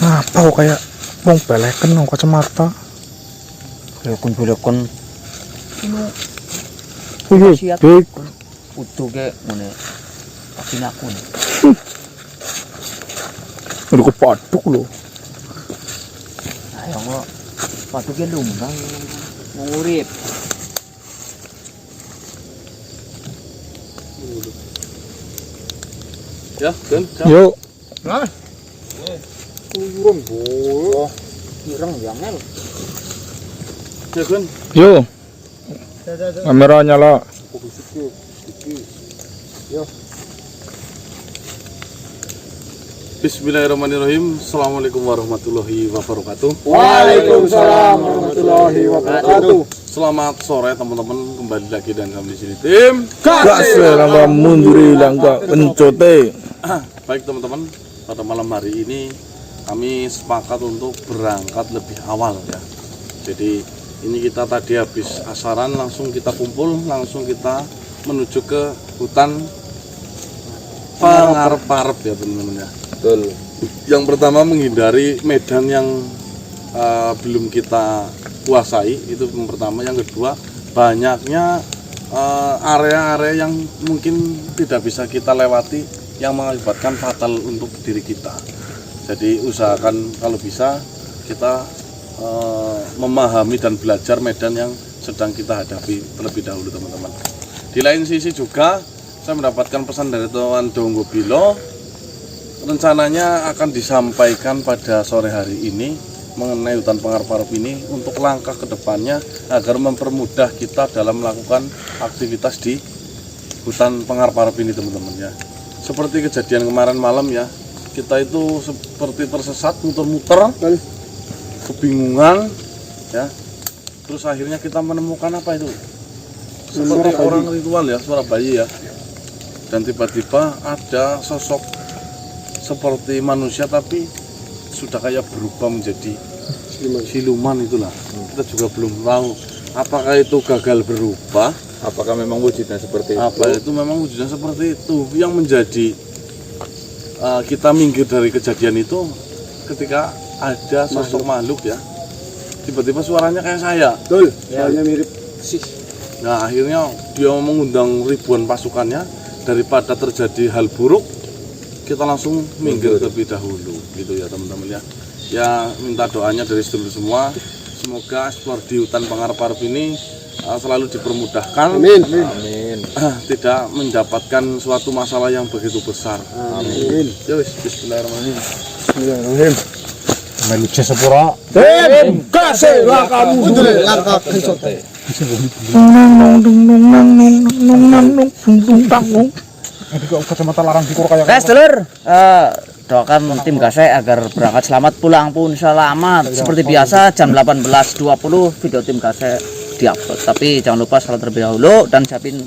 Apa kok kayak wong beleken nang kacamata. Belekon Iya, siap. Dik. Utuh ke ngene. Tapi aku nih. Udah kepaduk lho. Ayo kok patuke lumbang ngurip. Ya, kan? Yuk. Nah. Turun, boy. Ireng ya ngel. Ya, kan? Yuk. Kamera nyala. Bismillahirrahmanirrahim. Assalamualaikum warahmatullahi wabarakatuh. Waalaikumsalam warahmatullahi wabarakatuh. Selamat sore teman-teman, kembali lagi dan kami di sini tim. Gas langkah munduri langkah pencote. Baik teman-teman, pada malam hari ini kami sepakat untuk berangkat lebih awal ya. Jadi ini kita tadi habis asaran langsung kita kumpul, langsung kita menuju ke hutan Pangarep-arep ya teman-teman ya. Betul. Yang pertama menghindari medan yang belum kita kuasai, itu yang pertama. Yang kedua, banyaknya area-area yang mungkin tidak bisa kita lewati yang mengakibatkan fatal untuk diri kita. Jadi usahakan kalau bisa kita memahami dan belajar medan yang sedang kita hadapi terlebih dahulu teman-teman. Di lain sisi juga saya mendapatkan pesan dari Tuan Donggo Bilo, rencananya akan disampaikan pada sore hari ini mengenai hutan Pangarep-arep ini untuk langkah ke depannya agar mempermudah kita dalam melakukan aktivitas di hutan Pangarep-arep ini teman-teman ya. Seperti kejadian kemarin malam ya, kita itu seperti tersesat, muter-muter, kebingungan ya. Terus akhirnya kita menemukan apa itu? Seperti orang ritual ya, suara bayi ya. Dan tiba-tiba ada sosok seperti manusia tapi sudah kayak berubah menjadi siluman itulah. Kita juga belum tahu apakah itu gagal berubah, Apakah memang wujudnya seperti itu? apa itu memang wujudnya seperti itu. Yang menjadi kita minggir dari kejadian itu ketika ada sosok makhluk ya, tiba-tiba suaranya kayak saya. Betul. Soalnya mirip sih. Nah akhirnya dia mengundang ribuan pasukannya. Daripada terjadi hal buruk, kita langsung minggir terlebih dahulu gitu ya teman-teman ya. Ya minta doanya dari sedulur semua, semoga eksplor di hutan Pangarep-arep ini selalu dipermudahkan. Amin. Amin. Tidak mendapatkan suatu masalah yang begitu besar. Amin. Ya wis, bismillahirrahmanirrahim. Bismillahirrahmanirrahim. Melu sepura. Tim kasih langkah mundur langkah pencote. Kacamata larang dikur kayak. Guys, dulur, doakan tim Gasek agar berangkat selamat, pulang pun selamat. Seperti biasa jam 18.20 video tim Gasek diupload. Tapi jangan lupa salat terlebih dahulu dan siapin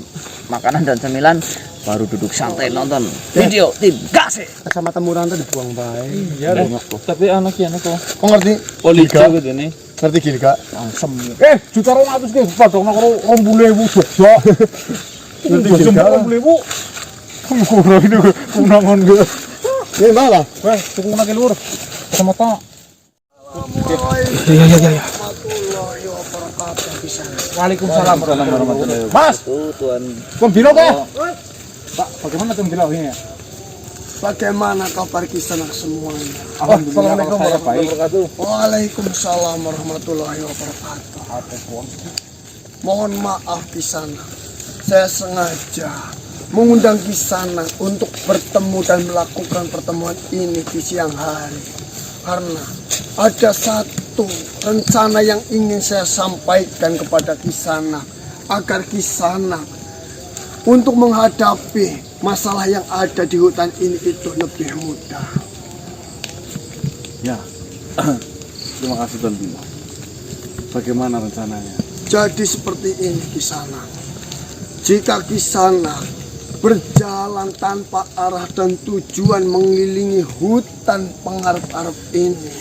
makanan dan cemilan, baru duduk santai nonton video tim Gasek. Kacamata murah tadi dibuang baik. Iya, tapi anaknya kok. Kok ngerti? Liga gitu nih. Ngerti gini kak? Langsung. Juta 200 ki padha nang 20.000 Jogja. Ngerti gini kak? 20.000. Kurang ini kunangan gue. Ini malah. Weh, tuku lagi lur. Kacamata. Ya. Waalaikumsalam warahmatullahi wabarakatuh. Mas, Tuan. Tuan Bilo kok? Pak, bagaimana Tuan Bilo ini ya? Bagaimana kabar kisanak semuanya? Assalamualaikum warahmatullahi wabarakatuh. Waalaikumsalam warahmatullahi wabarakatuh. Mohon maaf kisanak, saya sengaja mengundang kisanak untuk bertemu dan melakukan pertemuan ini di siang hari karena ada satu rencana yang ingin saya sampaikan kepada kisanak agar kisanak untuk menghadapi masalah yang ada di hutan ini itu lebih mudah. Ya, terima kasih Tuan Bimo. Bagaimana rencananya? Jadi seperti ini kisanak. Jika kisanak berjalan tanpa arah dan tujuan mengelilingi hutan Pangarep-arep ini,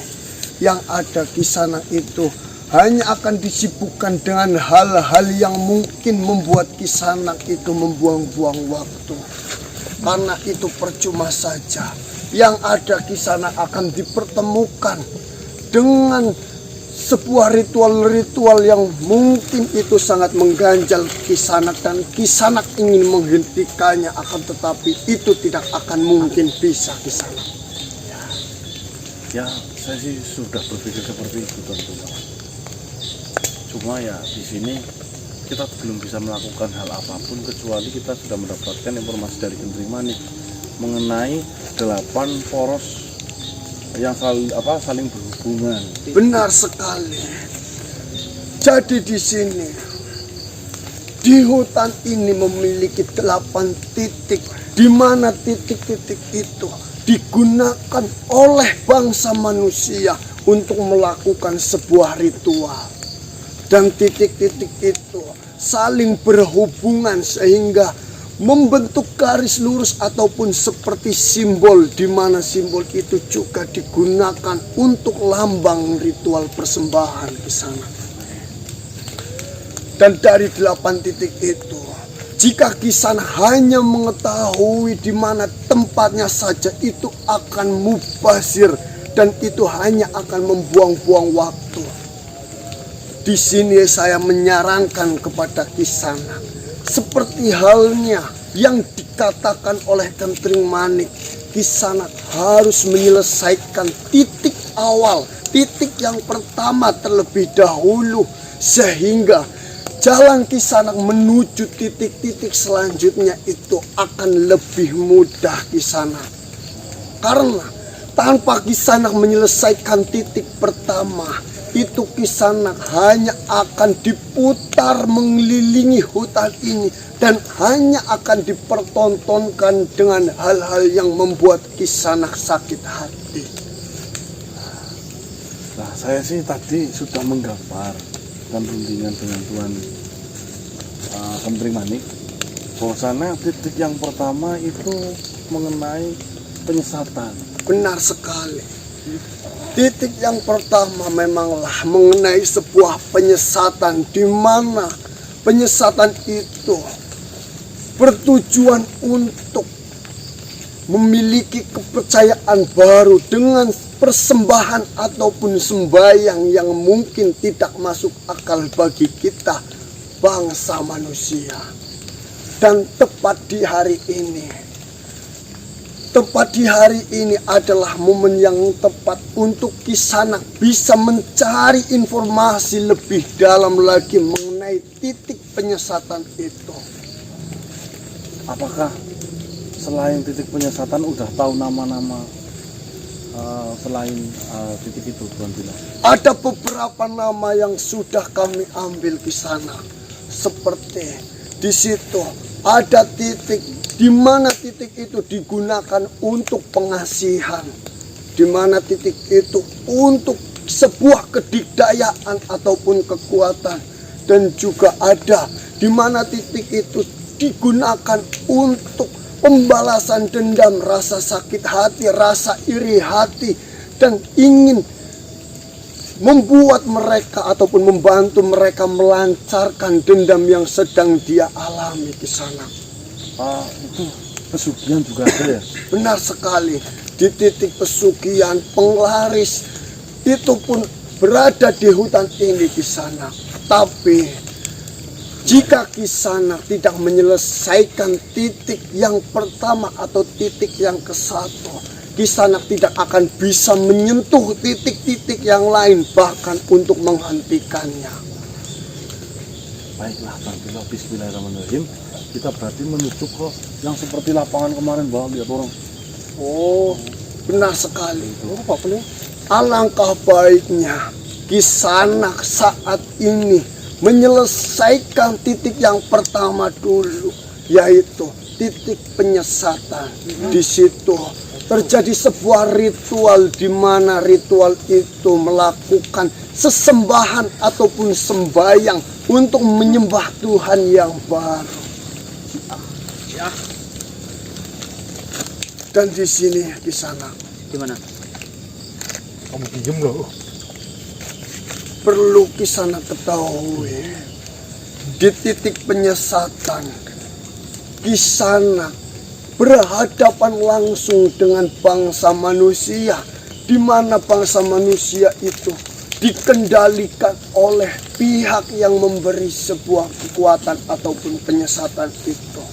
yang ada kisanak itu hanya akan disibukkan dengan hal-hal yang mungkin membuat kisanak itu membuang-buang waktu. Karena itu percuma saja yang ada Kisana akan dipertemukan dengan sebuah ritual-ritual yang mungkin itu sangat mengganjal Kisanak, dan Kisanak ingin menghentikannya, akan tetapi itu tidak akan mungkin bisa Kisanak. Ya, saya sih sudah berpikir seperti itu tentunya. Cuma ya di sini kita belum bisa melakukan hal apapun kecuali kita sudah mendapatkan informasi dari Gentring Manik mengenai 8 poros yang saling berhubungan. Benar sekali. Jadi di sini, di hutan ini memiliki 8 titik, di mana titik-titik itu digunakan oleh bangsa manusia untuk melakukan sebuah ritual. Dan titik-titik itu saling berhubungan sehingga membentuk garis lurus ataupun seperti simbol, di mana simbol itu juga digunakan untuk lambang ritual persembahan di sana. Dan dari 8 titik itu, jika Kisana hanya mengetahui di mana tempatnya saja, itu akan mubazir dan itu hanya akan membuang-buang waktu. Di sini saya menyarankan kepada Kisana, seperti halnya yang dikatakan oleh Gentring Manik, Kisana harus menyelesaikan titik awal, titik yang pertama terlebih dahulu, sehingga jalan Kisana menuju titik-titik selanjutnya itu akan lebih mudah Kisana. Karena tanpa Kisana menyelesaikan titik pertama, itu Kisana hanya akan diputar mengelilingi hutan ini dan hanya akan dipertontonkan dengan hal-hal yang membuat Kisana sakit hati. Nah, saya sih tadi sudah menggambar dan rundingan dengan Tuan Gentring Manik bahwasanya titik yang pertama itu mengenai penyesatan. Benar sekali. Titik yang pertama memanglah mengenai sebuah penyesatan, di mana penyesatan itu bertujuan untuk memiliki kepercayaan baru dengan persembahan ataupun sembahyang yang mungkin tidak masuk akal bagi kita bangsa manusia. Dan tepat di hari ini adalah momen yang tepat untuk Kisana bisa mencari informasi lebih dalam lagi mengenai titik penyesatan itu. Apakah selain titik penyesatan udah tahu nama-nama selain titik itu, Tuan Bila? Ada beberapa nama yang sudah kami ambil Kisana. Seperti di situ ada titik di mana titik itu digunakan untuk pengasihan, di mana titik itu untuk sebuah kedikdayaan ataupun kekuatan, dan juga ada di mana titik itu digunakan untuk pembalasan dendam, rasa sakit hati, rasa iri hati, dan ingin membuat mereka ataupun membantu mereka melancarkan dendam yang sedang dia alami di sana. Itu pesugihan juga ada ya? Benar sekali. Di titik pesugihan penglaris itu pun berada di hutan ini di sana. Tapi jika Kisana tidak menyelesaikan titik yang pertama atau titik yang ke-1, Kisana tidak akan bisa menyentuh titik-titik yang lain, bahkan untuk menghentikannya. Baiklah, Tuan Bismillahirrahmanirrahim. Kita berarti menuju ke yang seperti lapangan kemarin, Bang, lihat orang. Oh, benar sekali. Alangkah baiknya Kisana saat ini menyelesaikan titik yang pertama dulu, yaitu titik penyesatan. Di situ terjadi sebuah ritual, di mana ritual itu melakukan sesembahan ataupun sembahyang untuk menyembah Tuhan yang baru. Dan di sini Kisana, Gimana? Kamu diem loh. perlu Kisana ketahui, di titik penyesatan Kisana berhadapan langsung dengan bangsa manusia, di mana bangsa manusia itu dikendalikan oleh pihak yang memberi sebuah kekuatan ataupun penyesatan itu.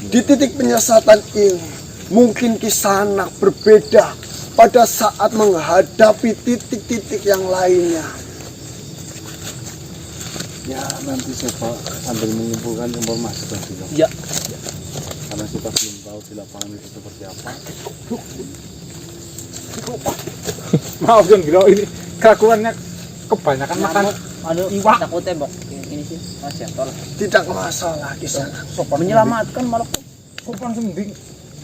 Di titik penyesatan ini, mungkin Kisanak berbeda pada saat menghadapi titik-titik yang lainnya. Ya nanti coba sambil mengumpulkan informasi Bang Dilo. Ya. Karena kita belum tahu di lapangan itu seperti apa. Maaf John Gilo, ini kelakuannya kebanyakan makan iwak. Takut tembok. Ini sih, Mas ya, tolong. Tidak masalah Kisanak. Menyelamatkan malah sopan sembing.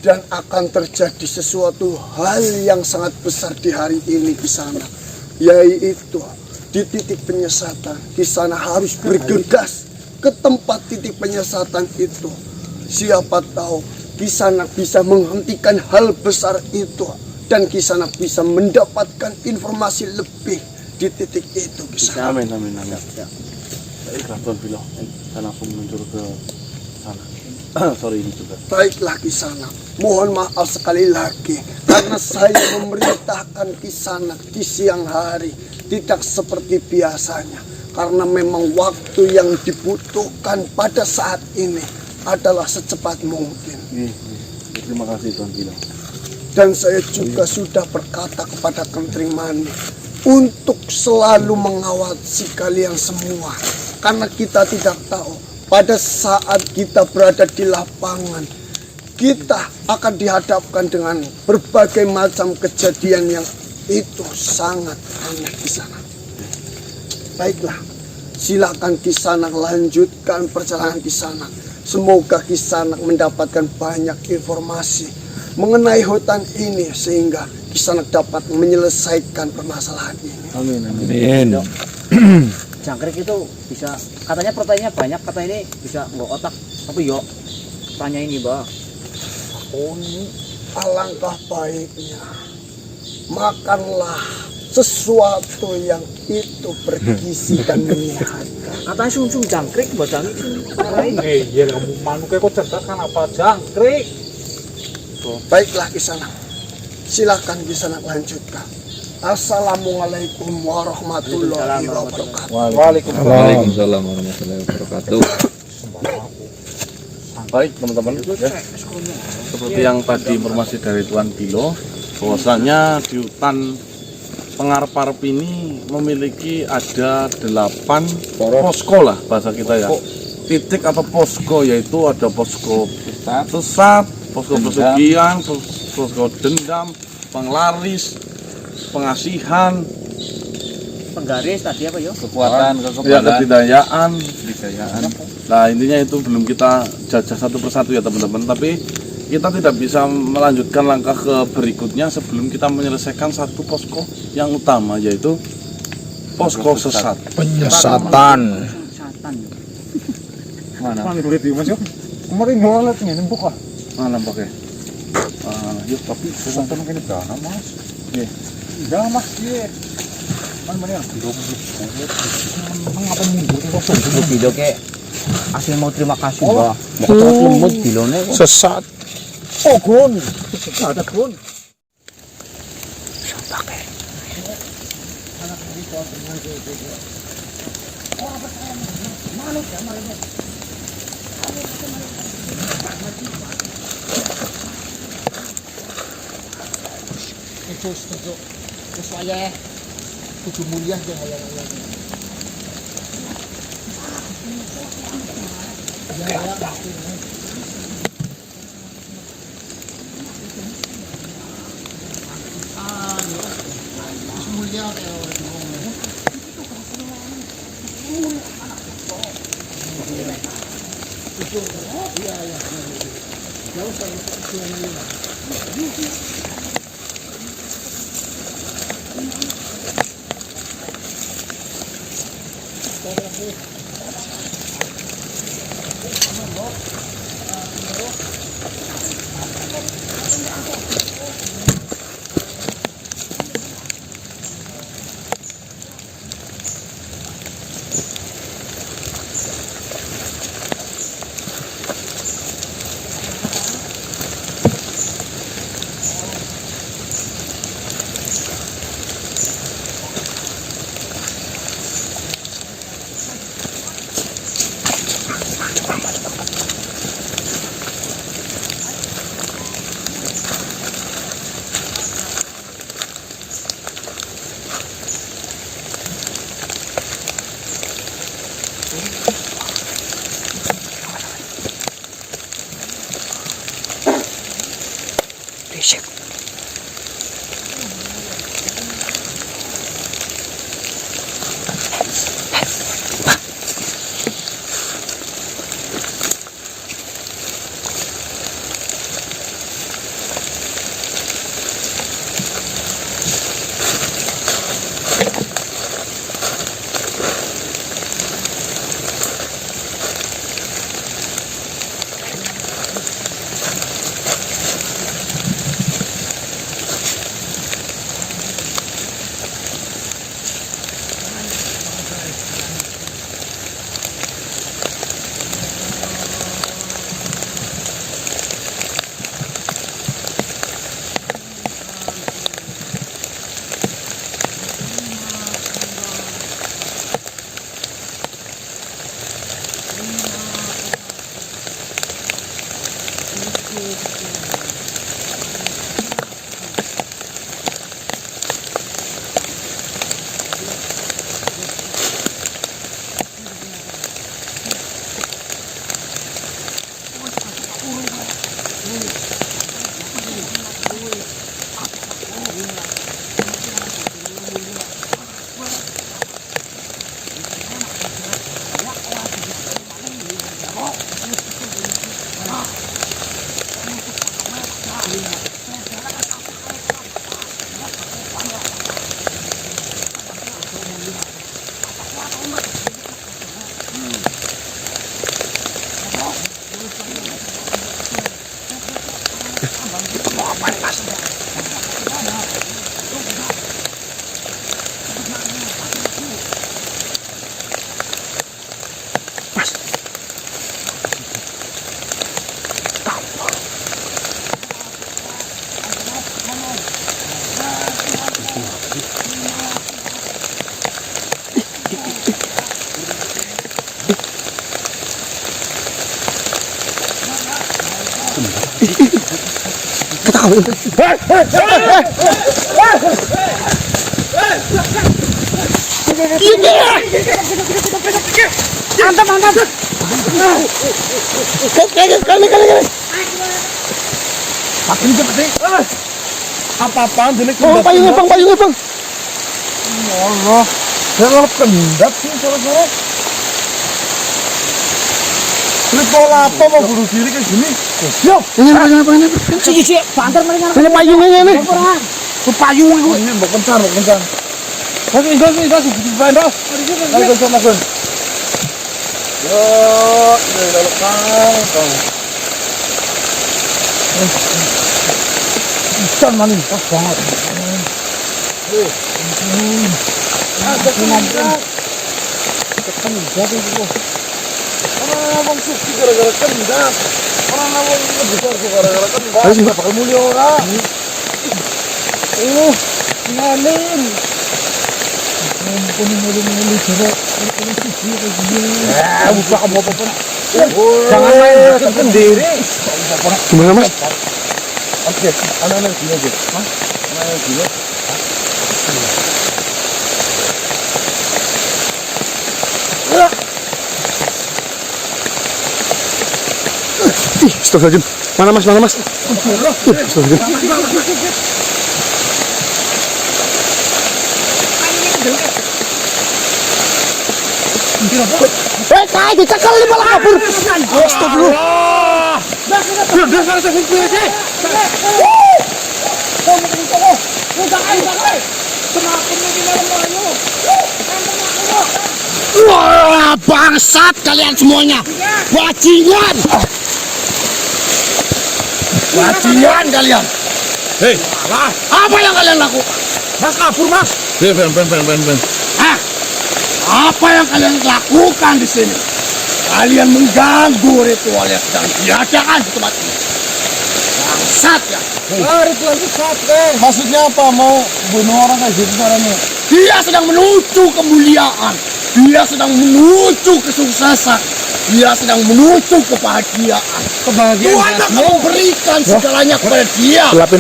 Dan akan terjadi sesuatu hal yang sangat besar di hari ini Kisanak, yaitu di titik penyesatan Kisanak harus bergegas ke tempat titik penyesatan itu. Siapa tahu Kisanak bisa menghentikan hal besar itu dan Kisanak bisa mendapatkan informasi lebih di titik itu Kisanak. Amin. Baiklah Tuan Bilo, dan aku meluncur ke sana. Sorry ini juga. Baiklah Kisanak, mohon maaf sekali lagi karena saya memerintahkan Kisanak di siang hari tidak seperti biasanya, karena memang waktu yang dibutuhkan pada saat ini adalah secepat mungkin. Terima kasih Tuan Bilo. Dan saya juga sudah berkata kepada Kentring Manik untuk selalu mengawasi kalian semua, karena kita tidak tahu pada saat kita berada di lapangan, kita akan dihadapkan dengan berbagai macam kejadian yang itu sangat aneh di sana. Baiklah, silakan Kisanak lanjutkan perjalanan Kisanak. Semoga Kisanak mendapatkan banyak informasi mengenai hutan ini sehingga Kisanak dapat menyelesaikan permasalahan ini. Amin. Jangkrik itu bisa, katanya proteinnya banyak, kata ini bisa nggak otak. Tapi yuk, tanya ini Mbak. Alangkah baiknya makanlah sesuatu yang itu bergizi dan menyehatkan. Katanya sungsung jangkrik, Mbak Jangi. Iya, kamu manuknya kok cerdas kan apa jangkrik? Baiklah Kisanak, silakan Kisanak lanjutkan. Assalamualaikum warahmatullahi wabarakatuh. Waalaikumsalam warahmatullahi wabarakatuh. Baik teman-teman ya. Seperti yang tadi informasi dari Tuan Bilo, bahwasanya di hutan Pengarep-arep ini memiliki ada 8 posko lah bahasa kita ya. Titik atau posko, yaitu ada posko sesat, posko pesugihan, posko dendam, penglaris, pengasihan, Penggaris tadi apa yo? Kekuatan, ya kekebalan, kedayaan. kejayaan. Nah intinya itu belum kita jajah satu persatu ya teman-teman, tapi kita tidak bisa melanjutkan langkah ke berikutnya sebelum kita menyelesaikan satu posko yang utama, yaitu posko sesat. Penyesatan. Satan. Mana? Mana duit di Mas yo? Kemarin ngolet ngene mbok ah. Mana pakai? Yuk tapi Sesatan kene dana Mas. Nggih. Enggak Mas, piye? Mana yang biro mengapa mundur kosong Itu video ke asli mau terima kasih Mbak. Mau terus lemut bilone kok. Sesat. Oh Gun, ada Gun. Terus aja tujuh mulia aja ayah. Apa-apaan jadi Payungnya bang. Allah, saya kalau kendap sih sore-sore. Ini pola apa mau bunuh diri kayak gini? Yuk, Ini apa? Cici, banter mereka. Ini payungnya ini. payung lu. Ini mau kencan. Gas, bukan dah. Ayo kencan. Yo, ini udah lekang. Ikan mana nih? Pas banget. Jadi itu. Orang abang suki gara-gara kendap. Orang abang besar gara-gara kendap. Ayo nggak bakal mulia orang. Ngalin. Muli coba. Buka kamu apa? Jangan main sendiri. Gimana mas? Oke, anak-anak gini aja. Hah? Anak-anak gini. Astagfirullahaladzim. Mana mas? Astagfirullahaladzim. Kayak dicekal ini malah kabur. Astagfirullah. Wah, bangsat kalian semuanya. Bajingan kalian. Hei, Apa yang kalian lakukan? Mas kabur mas. Ben. Hah? Apa yang kalian lakukan di sini? Kalian mengganggu ritual yang sedang diadakan di tempat ini. Bangsat ya. Ritual besar maksudnya apa? Mau bunuh orang kayak gitu caranya? Dia sedang menuju kemuliaan. Dia sedang menuju kesuksesan. Dia sedang menuju kebahagiaan. Tuhan akan memberikan segalanya kepada dia. Dia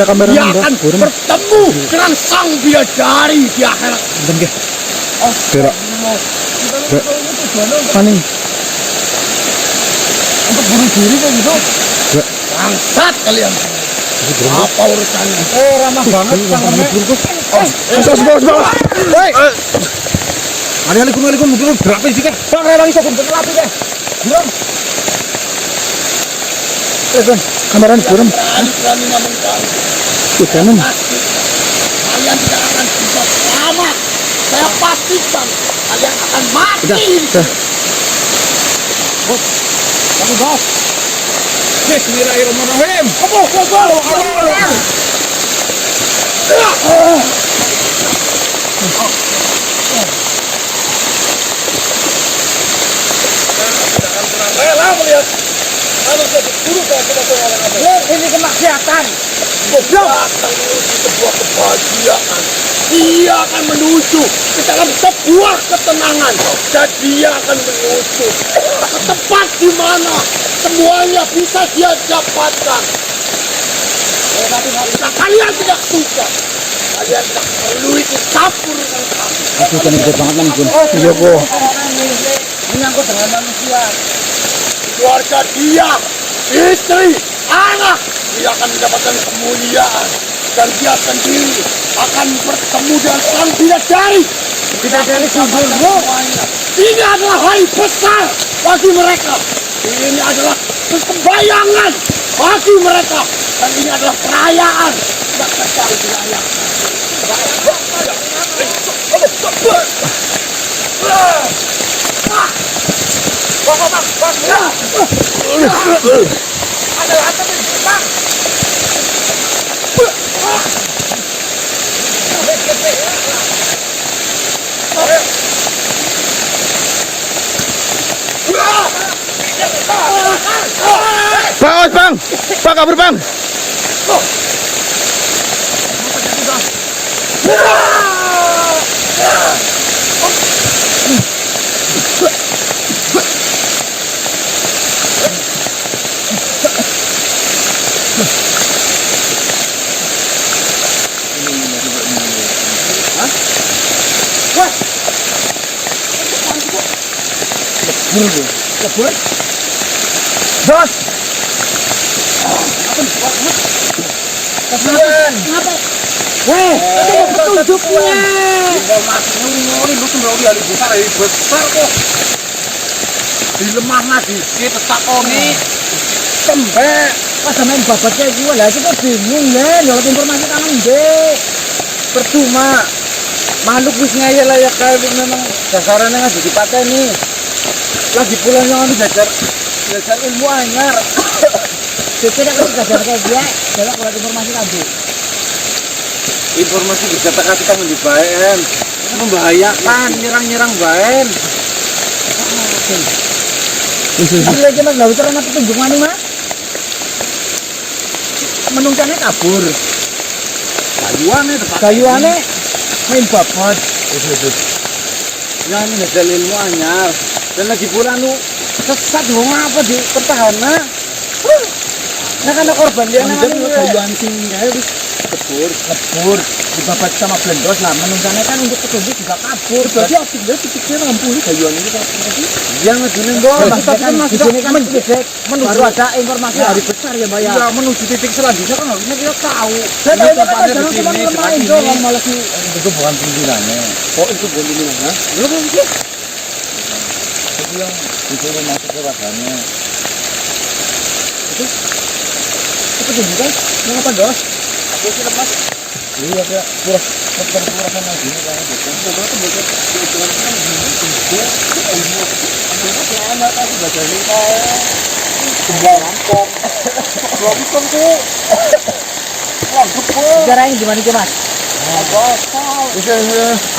akan bertemu dengan sang bidadari di akhirat. Untuk bunuh diri kayak gitu? Bangsat kalian. Apa urusannya? Ramah banget tangannya. Hei, Assalamualaikum, mungkin berapa sih kan? Bang, relong iso gendeng lapi deh. Belum. kameran burem. Berani-beraninya mengganggu. Jangan. Kalian tidak akan bisa selamat. Saya pastikan kalian akan mati. Kamu bos. Bismillahirrahmanirrahim. Rela melihat manusia diburu kayak kita tuh orang-orang. Ini kemaksiatan. Datang menuju sebuah kebahagiaan. Dia akan menuju ke dalam sebuah ketenangan dan dia akan menuju ke tempat di mana semuanya bisa dia dapatkan. Jika kalian tidak suka, kalian tidak perlu ikut campur dengan kami. Iya kok. Menyangkut dengan manusia. Keluarga dia, istri, anak, dia akan mendapatkan kemuliaan dan dia sendiri akan bertemu dengan sang bidadari. Bidadari sumbermu. Ini adalah hari besar bagi mereka. Ini adalah persembayangan bagi mereka dan ini adalah perayaan yang sedang dirayakan. Bang, kabur bang. Bos. Kenapa? Weh, itu petunjuknya. Informasi nguri-nguri lu tuh udah besar ya besar kok. Dilemah dikit takoni tembek. Pas main babat kayak gue lah, kita bingung ya, dapat informasi tangan deh. Percuma. Makhluk wis ngayal lah ya kayak memang dasarannya nggak dipateni. Lagi pula yang belajar ilmu anyar. Jadi tidak belajar kayak dia, dapat kalau informasi tadi. Informasi bisa kita menyebaen membahayakan nyerang baen. Tapi lagi mas, lalu terang petunjuk mana mas? Menungcannya kabur. Kayuannya main babat. Ya ini ada ilmu anyar dan lagi pula nu Sesat mau apa di pertahanan? Nah karena korban dia kayuan sing kabur dibabat sama blendos lah. Menungcannya kan untuk petunjuk juga kabur. berarti aktif dia pikir mampu nih kayuan ini kan Yang ngedulin dong. Tapi kan di sini kan menuju ada informasi hari besar ya mbak ya. ya menuju titik selanjutnya kan harusnya kita tahu. Saya tahu itu kan jangan cuma main doang malah sih. Itu bukan pimpinannya. Oh itu bukan pimpinannya. Belum sih. Itu yang disuruh masuk ke wadahnya. Itu petunjuk kan? Yang apa dos? Aku sih lepas. Iya kayak pura sama gini kayak gitu. Coba tuh bocor jalan kan gini tuh. Anak aku baca ini kayak rampok. Rampok tuh. Rampok tuh. Caranya gimana sih mas?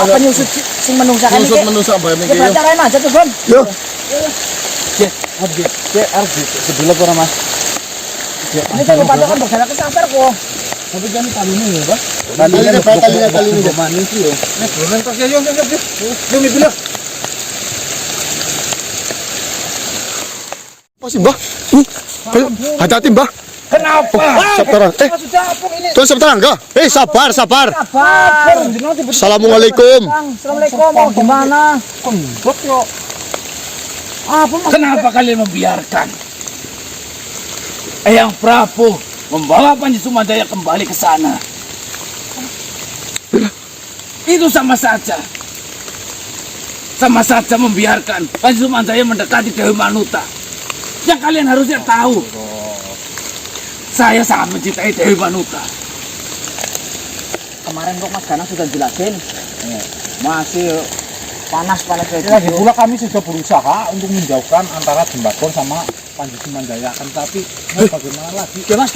Apa nyusut sing menungsakan ini? Nyusut menungsak bae iki. Kita carain aja tuh Gon. Yo. Ardi sebelah pura Mas. Ini kalau patokan bergerak ke sasar kok. Tapi jangan kali ini ya, Pak. Kali ini. Manis yo. Nek goren tas yo. Yo bilang. Masih mbah. Hati-hati mbah. Kenapa? Sabar. Tuan tetangga. Sabar. Sabar. Assalamualaikum. Assalamualaikum. Mau gimana? Kembot yo. Apa mas? Kenapa kalian membiarkan Eyang Prabu membawa Panji Sumandaya kembali ke sana. Itu sama saja membiarkan Panji Sumandaya mendekati Dewi Manuta. Yang kalian harusnya tahu, saya sangat mencintai Dewi Manuta. Kemarin kok Mas Danang sudah jelasin, masih panas-panas kayak Lagi gitu. pula kami sudah berusaha untuk menjauhkan antara Jembakon sama Panji Sumandaya, kan tapi mau bagaimana lagi? Ya Mas,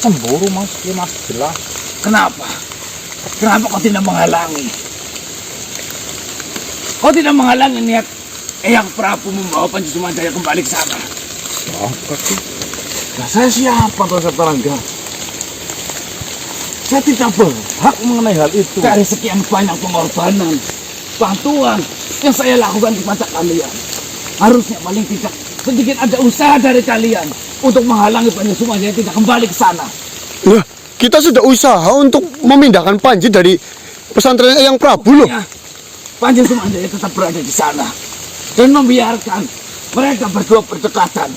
Cemburu Mas, ya Mas jelas. Kenapa? Kenapa kau tidak menghalangi? Kau tidak menghalangi niat Eyang Prabu membawa Panji Sumandaya kembali ke sana. Nah, saya siapa Tuan Tarangga? Saya tidak berhak mengenai hal itu. Dari sekian banyak pengorbanan, bantuan yang saya lakukan kepada kalian, harusnya paling tidak sedikit ada usaha dari kalian untuk menghalangi Panji Sumandaya tidak kembali ke sana. Nah, kita sudah usaha untuk memindahkan Panji dari pesantren Eyang Prabu loh. Ya, Panji Sumandaya tetap berada di sana dan membiarkan mereka berdua berdekatan.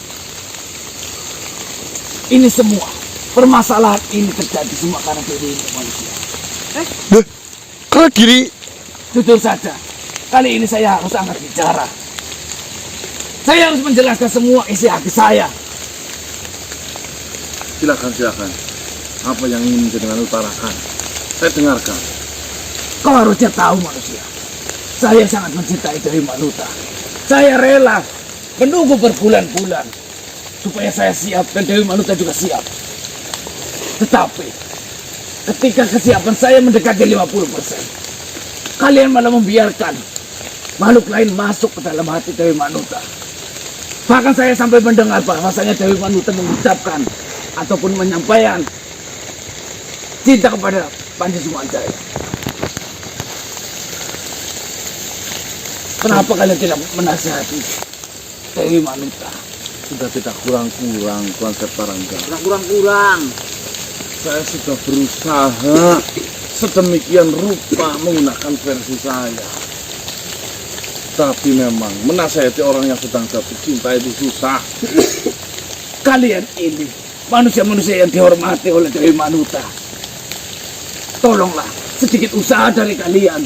Ini semua, permasalahan ini terjadi semua karena diri manusia. Nah, karena diri Jujur saja, kali ini saya harus angkat bicara. Saya harus menjelaskan semua isi hati saya. Silakan. Apa yang ingin jenengan utarakan? Saya dengarkan. Kau harusnya tahu manusia. Saya sangat mencintai Dewi Manuta. Saya rela menunggu berbulan-bulan supaya saya siap dan Dewi Manuta juga siap. Tetapi ketika kesiapan saya mendekati 50%, kalian malah membiarkan makhluk lain masuk ke dalam hati Dewi Manuta. Bahkan saya sampai mendengar bahwasanya Dewi Manuta mengucapkan ataupun menyampaikan cinta kepada Panji Sumandaya. Kenapa kalian tidak menasihati Dewi Manuta? Sudah tidak kurang-kurang Tuan Tarangga. kurang. Saya sudah berusaha sedemikian rupa menggunakan versi saya. Tapi memang menasihati orang yang sedang jatuh cinta itu susah. Kalian ini manusia-manusia yang dihormati oleh Dewi Manuta. Tolonglah sedikit usaha dari kalian.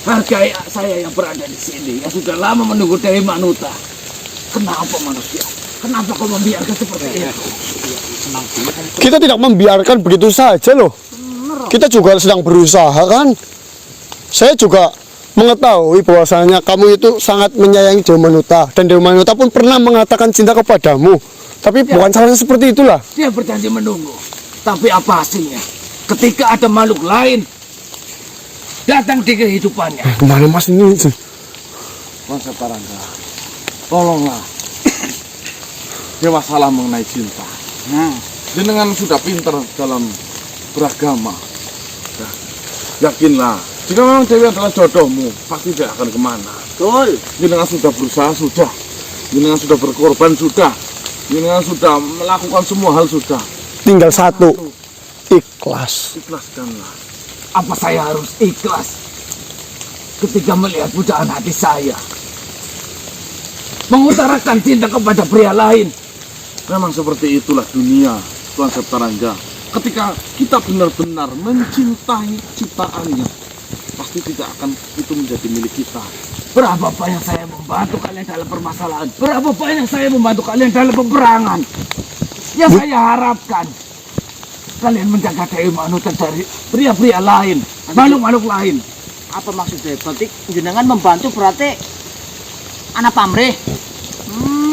Hargai saya yang berada di sini, yang sudah lama menunggu Dewi Manuta. Kenapa manusia? Kenapa kau membiarkan seperti itu? kita tidak membiarkan begitu saja loh. Kita juga sedang berusaha kan. Saya juga mengetahui bahwasanya kamu itu sangat menyayangi Dewi Manuta dan Dewi Manuta pun pernah mengatakan cinta kepadamu. Tapi bukan salahnya seperti itulah. Dia berjanji menunggu. Tapi apa hasilnya? Ketika ada makhluk lain datang di kehidupannya. Kemana Mas ini? Tuan Tarangga, tolonglah. Dia masalah mengenai cinta. Jenengan sudah pintar dalam beragama. Ya, yakinlah, jika memang Dewi adalah jodohmu, pasti tidak akan kemana. Betul. Jenengan sudah berusaha, sudah. Jenengan sudah berkorban, sudah. Jenengan sudah melakukan semua hal, sudah. Tinggal satu, ikhlas. Ikhlaskanlah. Apa saya harus ikhlas ketika melihat pujaan hati saya mengutarakan cinta kepada pria lain? Memang seperti itulah dunia, Tuan Tarangga. Ketika kita benar-benar mencintai ciptaannya, pasti tidak akan itu menjadi milik kita. Berapa banyak saya membantu kalian dalam permasalahan, berapa banyak saya membantu kalian dalam peperangan. Yang saya harapkan kalian menjaga Dewi Manuta dari pria-pria lain, makhluk-makhluk lain. Apa maksudnya? Berarti jenengan membantu berarti anak pamrih.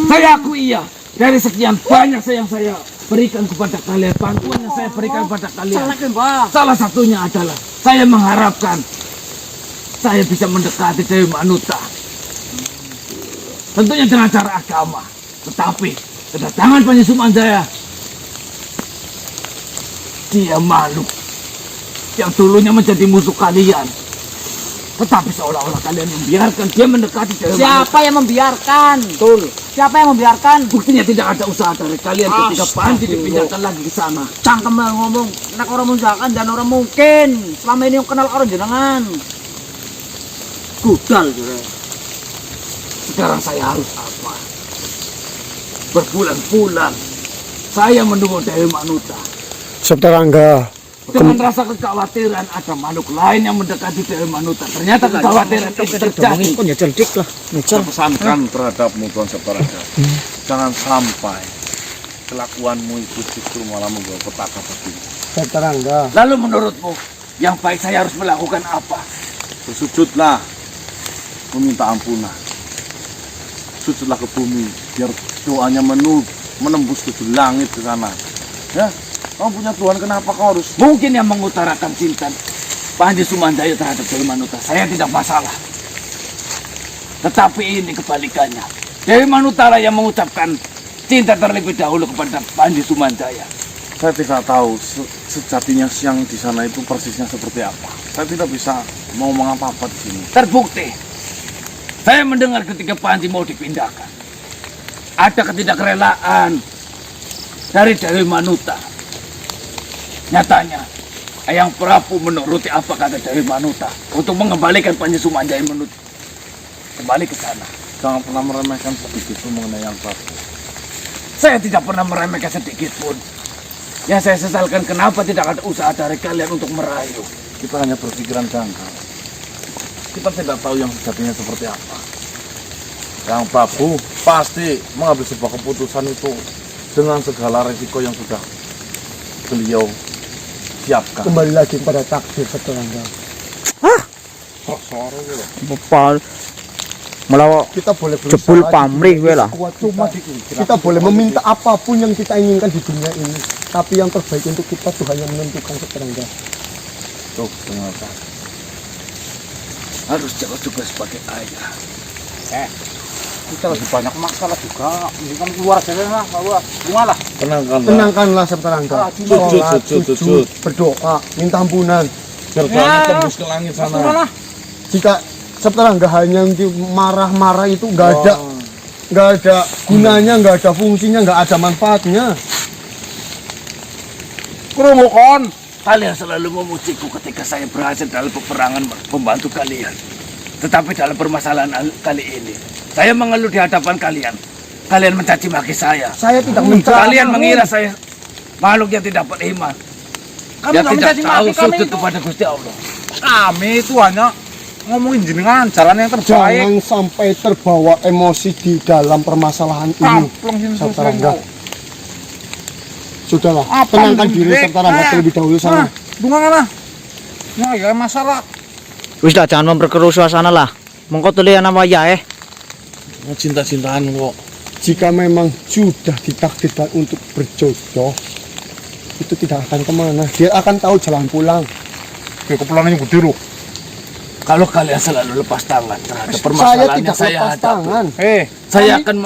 Saya akui iya. Dari sekian banyak yang saya berikan kepada kalian, bantuan yang saya berikan kepada kalian, salah satunya adalah saya mengharapkan saya bisa mendekati Dewi Manuta. Tentunya dengan cara agama. Tetapi kedatangan Panji Sumandaya, dia makhluk yang dulunya menjadi musuh kalian, tetapi seolah-olah kalian membiarkan dia mendekati Dewi Manuta. Siapa yang membiarkan? Betul. Siapa yang membiarkan? Buktinya tidak ada usaha dari kalian ketika Panji dipindahkan lagi ke sana. Cangkem lah ngomong, nek orang menjakan dan orang mungkin. Selama ini yang kenal orang jenengan. Gudal jure. Sekarang saya harus apa? Berbulan-bulan saya menunggu Dewi Manuta. Seterangga, Dengan rasa kekhawatiran ada makhluk lain yang mendekati Dewi Manuta. Ternyata kekhawatiran itu terjadi. Kok ya cerdik lah. Saya pesankan terhadapmu Tuan Separada. Jangan sampai kelakuanmu itu justru malah membawa petaka bagimu. seterangga. Lalu menurutmu, yang baik saya harus melakukan apa? Bersujudlah, meminta ampunan. Sujudlah ke bumi, biar doanya menembus tujuh langit ke sana. Ya, kamu punya Tuhan, kenapa kau harus? Mungkin yang mengutarakan cinta Panji Sumanjaya terhadap Dewi Manuta, saya tidak masalah. Tetapi ini kebalikannya. Dewi Manuta yang mengucapkan cinta terlebih dahulu kepada Panji Sumanjaya. Saya tidak tahu sejatinya yang di sana itu persisnya seperti apa. Saya tidak bisa ngomong apa-apa di sini. Terbukti, saya mendengar ketika Panji mau dipindahkan, ada ketidakrelaan dari Dewi Manuta. Nyatanya, Ayang Prabu menuruti apa kata Dewi Manuta untuk mengembalikan Panji Sumanjaya kembali ke sana. Jangan pernah meremehkan sedikit pun mengenai yang Prabu. Saya tidak pernah meremehkan sedikit pun. Yang saya sesalkan kenapa tidak ada usaha dari kalian untuk merayu. Kita hanya berpikiran janggal. Kita tidak tahu yang sejatinya seperti apa. Yang Prabu pasti mengambil sebuah keputusan itu dengan segala resiko yang sudah beliau siapkan. Kembali lagi pada takdir seterangga. Apa malah Kita boleh berusaha jebul di pamrih dunia gue lah. sekuat cuma kita boleh meminta apapun yang kita inginkan di dunia ini. Tapi yang terbaik untuk kita Tuhan yang menentukan seterangga. Tuh, ternyata. Harus jawab juga sebagai ayah. Kita lagi banyak masalah juga. Ini kan keluar saja lah, gimana? Tenangkan. Tenangkanlah seterangga. Sholat, sujud, berdoa, minta ampunan. Biar doanya tembus ke langit sana. Jika seterangga hanya marah-marah itu nggak ada gunanya, nggak ada fungsinya, nggak ada manfaatnya. Kerumukan, kalian selalu memujiku ketika saya berhasil dalam peperangan membantu kalian. Tetapi dalam permasalahan kali ini, saya mengeluh di hadapan kalian. Kalian mencaci maki saya. Saya tidak mencaci. Kalian mengira saya makhluk yang tidak beriman. Yang tidak tahu sujud kepada Gusti Allah. Kami itu hanya ngomongin jenengan jalan yang terbaik. Jangan sampai terbawa emosi di dalam permasalahan ini. Kamplong sini Seterangga. Sudahlah, Apa tenangkan yang diri jelek? seterangga terlebih dahulu sana. Dungan lah. Ya masalah. Wis lah, jangan memperkeruh suasana lah. Mongko tulian nama ya Cinta-cintaan kok. Jika memang sudah ditakdirkan untuk berjodoh, itu tidak akan kemana. Dia akan tahu jalan pulang. Kayak kepulangannya gede loh. Kalau kalian selalu lepas tangan terhadap Saya permasalahan tidak yang saya lepas hadapi, tangan. saya akan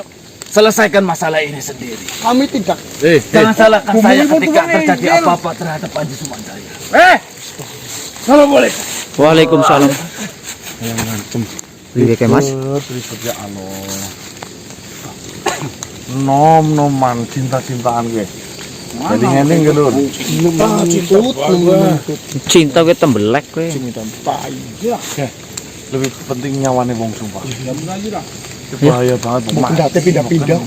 selesaikan masalah ini sendiri. Kami tidak. Jangan salahkan saya Bumi ketika pun terjadi ini, apa-apa terhadap Panji Sumanjaya. Assalamualaikum. Waalaikumsalam. Yang ngancem. Iya ke Mas. Ribet ya Allah. Nom-noman cinta-cintaan gue. Jadi ngene gitu. Cinta gue tembelek gue. Lebih penting nyawane wong sumpah. Bahaya banget. Pindah-pindah.